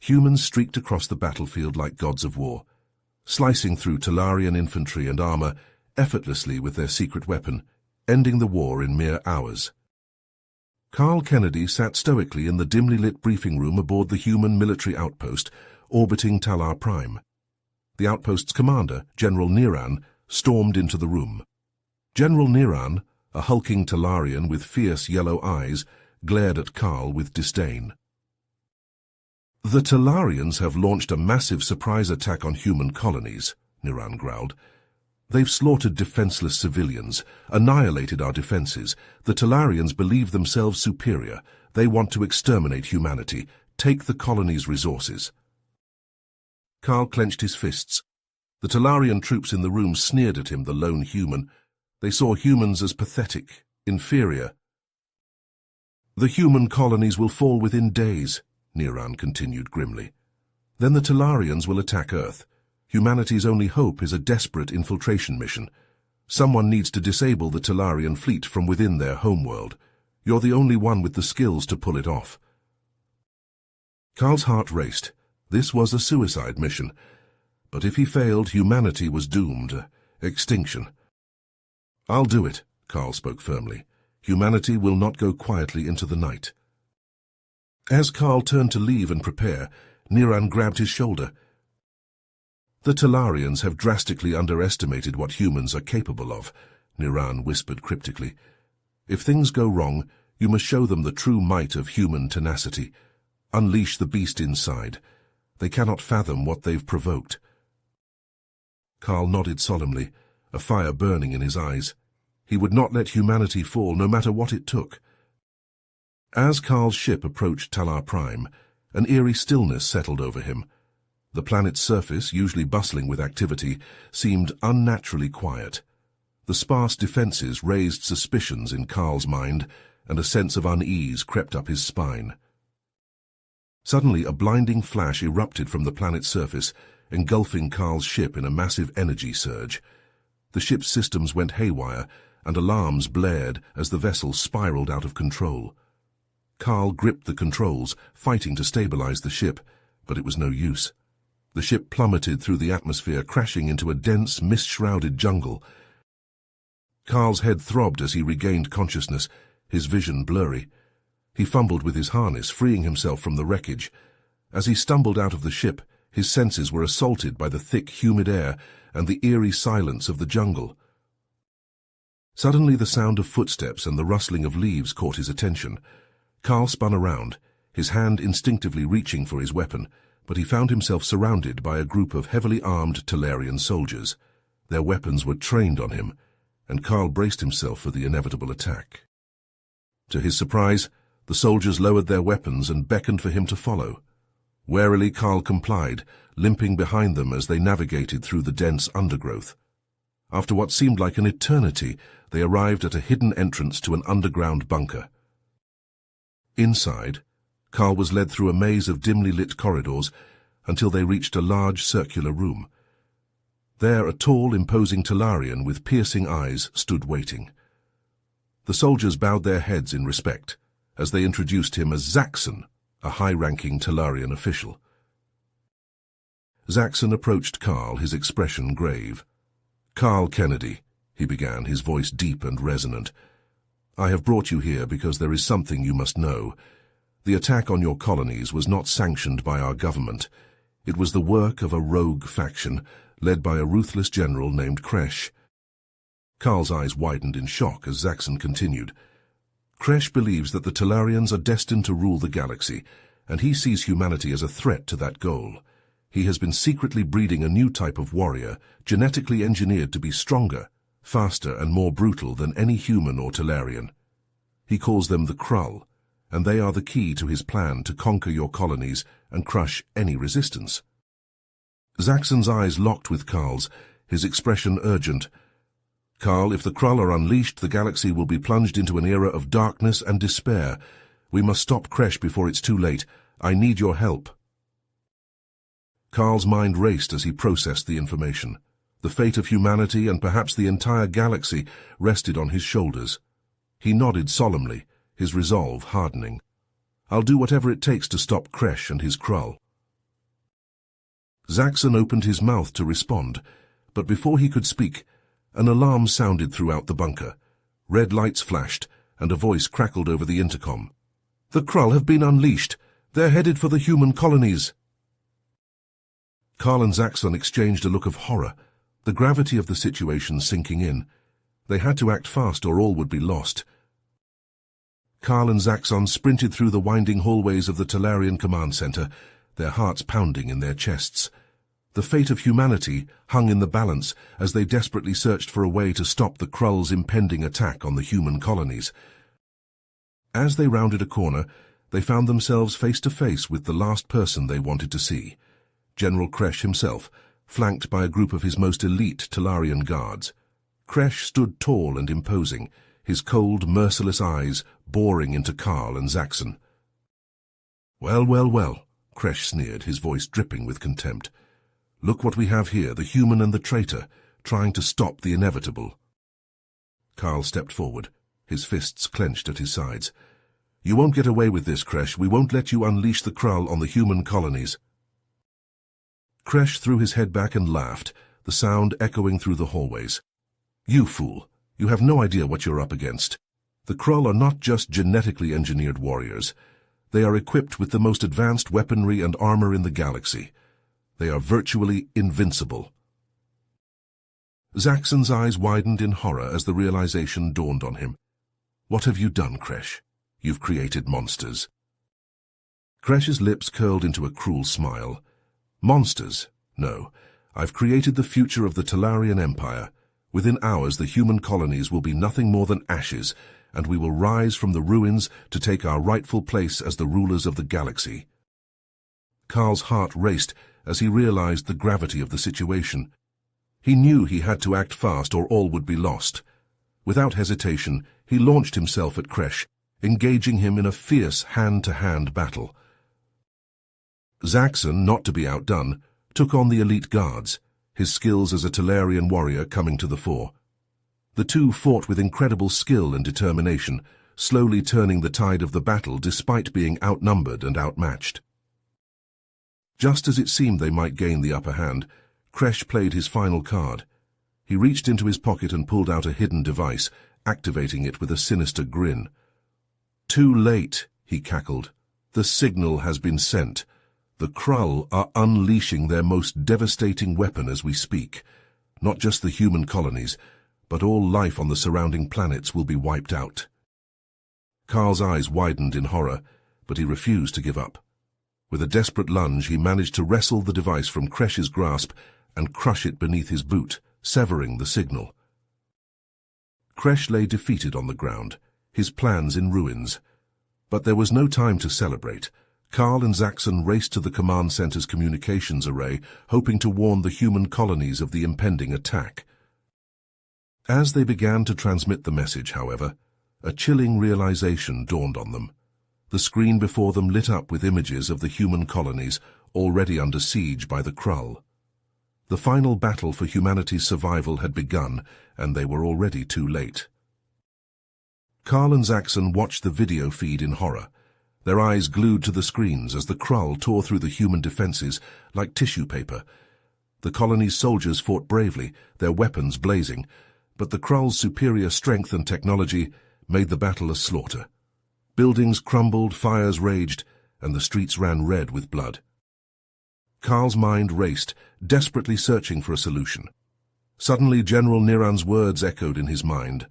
Humans streaked across the battlefield like gods of war, slicing through Talarian infantry and armor effortlessly with their secret weapon, ending the war in mere hours. Carl Kennedy sat stoically in the dimly lit briefing room aboard the human military outpost orbiting Talar Prime. The outpost's commander, General Niran, stormed into the room. General Niran, a hulking Talarian with fierce yellow eyes, glared at Carl with disdain. "The Talarians have launched a massive surprise attack on human colonies," Niran growled. "They've slaughtered defenseless civilians, annihilated our defenses. The Talarians believe themselves superior. They want to exterminate humanity, take the colony's resources." Carl clenched his fists. The Talarian troops in the room sneered at him, the lone human. They saw humans as pathetic, inferior. "The human colonies will fall within days," Niran continued grimly. "Then the Talarians will attack Earth. Humanity's only hope is a desperate infiltration mission. Someone needs to disable the Talarian fleet from within their homeworld. You're the only one with the skills to pull it off." Carl's heart raced. This was a suicide mission. But if he failed, humanity was doomed. Extinction. "I'll do it," Carl spoke firmly. "Humanity will not go quietly into the night." As Carl turned to leave and prepare, Niran grabbed his shoulder. "The Talarians have drastically underestimated what humans are capable of," Niran whispered cryptically. "If things go wrong, you must show them the true might of human tenacity. Unleash the beast inside. They cannot fathom what they've provoked." Carl nodded solemnly, a fire burning in his eyes. He would not let humanity fall, no matter what it took. As Carl's ship approached Talar Prime, an eerie stillness settled over him. The planet's surface, usually bustling with activity, seemed unnaturally quiet. The sparse defenses raised suspicions in Carl's mind, and a sense of unease crept up his spine. Suddenly, a blinding flash erupted from the planet's surface, engulfing Carl's ship in a massive energy surge. The ship's systems went haywire, and alarms blared as the vessel spiraled out of control. Carl gripped the controls, fighting to stabilize the ship, but it was no use. The ship plummeted through the atmosphere, crashing into a dense, mist-shrouded jungle. Carl's head throbbed as he regained consciousness, his vision blurry. He fumbled with his harness, freeing himself from the wreckage. As he stumbled out of the ship, his senses were assaulted by the thick, humid air and the eerie silence of the jungle. Suddenly, the sound of footsteps and the rustling of leaves caught his attention. Carl spun around, his hand instinctively reaching for his weapon, but he found himself surrounded by a group of heavily armed Talarian soldiers. Their weapons were trained on him, and Carl braced himself for the inevitable attack. To his surprise, the soldiers lowered their weapons and beckoned for him to follow. Warily, Carl complied, limping behind them as they navigated through the dense undergrowth. After what seemed like an eternity, they arrived at a hidden entrance to an underground bunker. Inside, Carl was led through a maze of dimly lit corridors until they reached a large circular room. There, a tall, imposing Talarian with piercing eyes stood waiting. The soldiers bowed their heads in respect as they introduced him as Zaxxon, a high-ranking Talarian official. Zaxxon approached Carl, his expression grave. "Carl Kennedy," he began, his voice deep and resonant. "I have brought you here because there is something you must know. The attack on your colonies was not sanctioned by our government. It was the work of a rogue faction, led by a ruthless general named Kresh." Carl's eyes widened in shock as Zaxxon continued. "Kresh believes that the Talarians are destined to rule the galaxy, and he sees humanity as a threat to that goal. He has been secretly breeding a new type of warrior, genetically engineered to be stronger, faster, and more brutal than any human or Talarian. He calls them the Krull, and they are the key to his plan to conquer your colonies and crush any resistance." Zaxxon's eyes locked with Carl's, his expression urgent. "Carl, if the Krull are unleashed, the galaxy will be plunged into an era of darkness and despair. We must stop Kresh before it's too late. I need your help." Carl's mind raced as he processed the information. The fate of humanity and perhaps the entire galaxy rested on his shoulders. He nodded solemnly, his resolve hardening. "I'll do whatever it takes to stop Kresh and his Krull." Zaxxon opened his mouth to respond, but before he could speak, an alarm sounded throughout the bunker. Red lights flashed, and a voice crackled over the intercom. "The Krull have been unleashed. They're headed for the human colonies." Carl and Zaxxon exchanged a look of horror, the gravity of the situation sinking in. They had to act fast or all would be lost. Carl and Zaxxon sprinted through the winding hallways of the Talarian command center, their hearts pounding in their chests. The fate of humanity hung in the balance as they desperately searched for a way to stop the Krull's impending attack on the human colonies. As they rounded a corner, they found themselves face to face with the last person they wanted to see, General Kresh himself, flanked by a group of his most elite Talarian guards. Kresh stood tall and imposing, his cold, merciless eyes boring into Carl and Zaxxon. "Well, well, well," Kresh sneered, his voice dripping with contempt. "Look what we have here, the human and the traitor, trying to stop the inevitable." Carl stepped forward, his fists clenched at his sides. "You won't get away with this, Kresh. We won't let you unleash the Krull on the human colonies." Kresh threw his head back and laughed, the sound echoing through the hallways. "You fool. You have no idea what you're up against. The Krull are not just genetically engineered warriors. They are equipped with the most advanced weaponry and armor in the galaxy. They are virtually invincible." Zaxxon's eyes widened in horror as the realization dawned on him. "What have you done, Kresh? You've created monsters." Kresh's lips curled into a cruel smile. "Monsters? No. I've created the future of the Talarian Empire. Within hours, the human colonies will be nothing more than ashes, and we will rise from the ruins to take our rightful place as the rulers of the galaxy." Carl's heart raced as he realized the gravity of the situation. He knew he had to act fast or all would be lost. Without hesitation, he launched himself at Kresh, engaging him in a fierce hand-to-hand battle. Zaxxon, not to be outdone, took on the elite guards, his skills as a Talarian warrior coming to the fore. The two fought with incredible skill and determination, slowly turning the tide of the battle despite being outnumbered and outmatched. Just as it seemed they might gain the upper hand, Kresh played his final card. He reached into his pocket and pulled out a hidden device, activating it with a sinister grin. "Too late," he cackled. "The signal has been sent. The Krull are unleashing their most devastating weapon as we speak. Not just the human colonies, but all life on the surrounding planets will be wiped out." Carl's eyes widened in horror, but he refused to give up. With a desperate lunge, he managed to wrestle the device from Kresh's grasp and crush it beneath his boot, severing the signal. Kresh lay defeated on the ground, his plans in ruins. But there was no time to celebrate. Carl and Zaxxon raced to the command center's communications array, hoping to warn the human colonies of the impending attack. As they began to transmit the message, however, a chilling realization dawned on them. The screen before them lit up with images of the human colonies already under siege by the Krull. The final battle for humanity's survival had begun, and they were already too late. Carl and Zaxxon watched the video feed in horror, their eyes glued to the screens as the Krull tore through the human defenses like tissue paper. The colony's soldiers fought bravely, their weapons blazing, but the Krull's superior strength and technology made the battle a slaughter. Buildings crumbled, fires raged, and the streets ran red with blood. Carl's mind raced, desperately searching for a solution. Suddenly, General Niran's words echoed in his mind.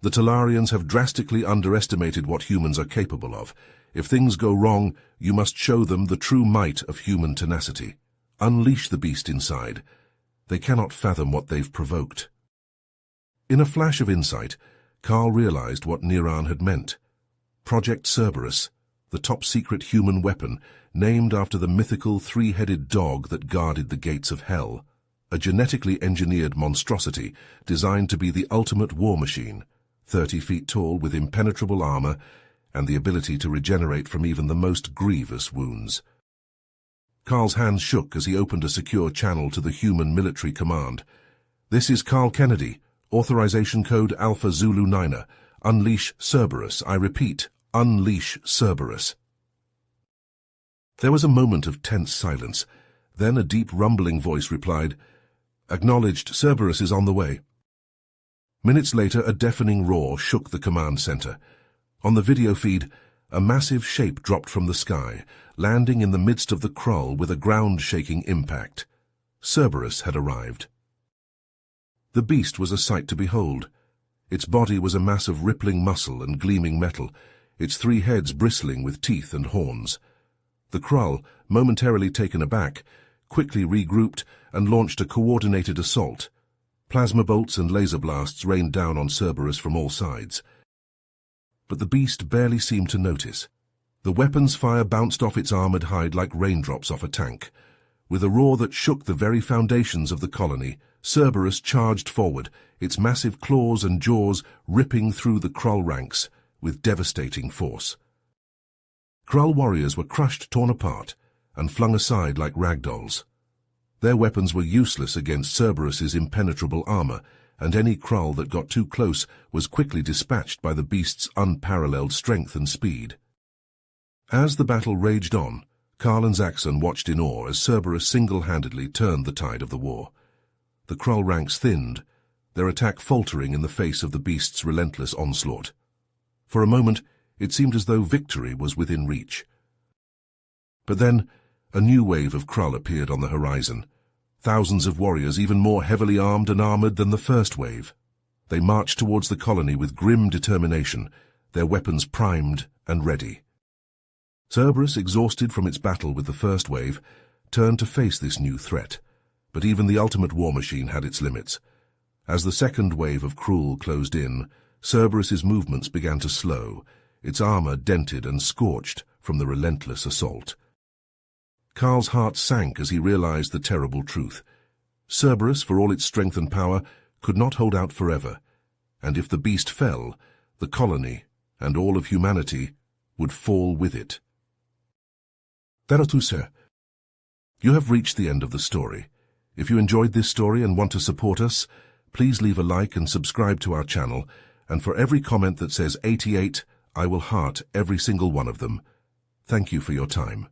"The Talarians have drastically underestimated what humans are capable of. If things go wrong, you must show them the true might of human tenacity. Unleash the beast inside. They cannot fathom what they've provoked." In a flash of insight, Carl realized what Niran had meant. Project Cerberus, the top-secret human weapon, named after the mythical three-headed dog that guarded the gates of hell. A genetically engineered monstrosity designed to be the ultimate war machine, 30 feet tall with impenetrable armor and the ability to regenerate from even the most grievous wounds. Carl's hands shook as he opened a secure channel to the human military command. "This is Carl Kennedy, authorization code Alpha Zulu 9. Unleash Cerberus. I repeat, unleash Cerberus." There was a moment of tense silence, Then a deep rumbling voice replied, "Acknowledged, Cerberus is on the way." Minutes later, a deafening roar shook the command center. On the video feed, a massive shape dropped from the sky, landing in the midst of the Krull with a ground-shaking impact. Cerberus had arrived. The beast was a sight to behold. Its body was a mass of rippling muscle and gleaming metal, its 3 heads bristling with teeth and horns. The Krull, momentarily taken aback, quickly regrouped and launched a coordinated assault. Plasma bolts and laser blasts rained down on Cerberus from all sides. But the beast barely seemed to notice. The weapon's fire bounced off its armored hide like raindrops off a tank. With a roar that shook the very foundations of the colony, Cerberus charged forward, its massive claws and jaws ripping through the Krull ranks with devastating force. Krull warriors were crushed, torn apart, and flung aside like ragdolls. Their weapons were useless against Cerberus's impenetrable armor, and any Krull that got too close was quickly dispatched by the beast's unparalleled strength and speed. As the battle raged on, Karl and Zaxxon watched in awe as Cerberus single-handedly turned the tide of the war. The Krull ranks thinned, their attack faltering in the face of the beast's relentless onslaught. For a moment, it seemed as though victory was within reach. But then, a new wave of Krull appeared on the horizon. Thousands of warriors, even more heavily armed and armored than the first wave. They marched towards the colony with grim determination, their weapons primed and ready. Cerberus, exhausted from its battle with the first wave, turned to face this new threat. But even the ultimate war machine had its limits. As the second wave of Krull closed in, Cerberus's movements began to slow, its armor dented and scorched from the relentless assault. Karl's heart sank as he realized the terrible truth. Cerberus, for all its strength and power, could not hold out forever, and if the beast fell, the colony, and all of humanity, would fall with it. Theratuse. You have reached the end of the story. If you enjoyed this story and want to support us, please leave a like and subscribe to our channel, and for every comment that says 88, I will heart every single one of them. Thank you for your time.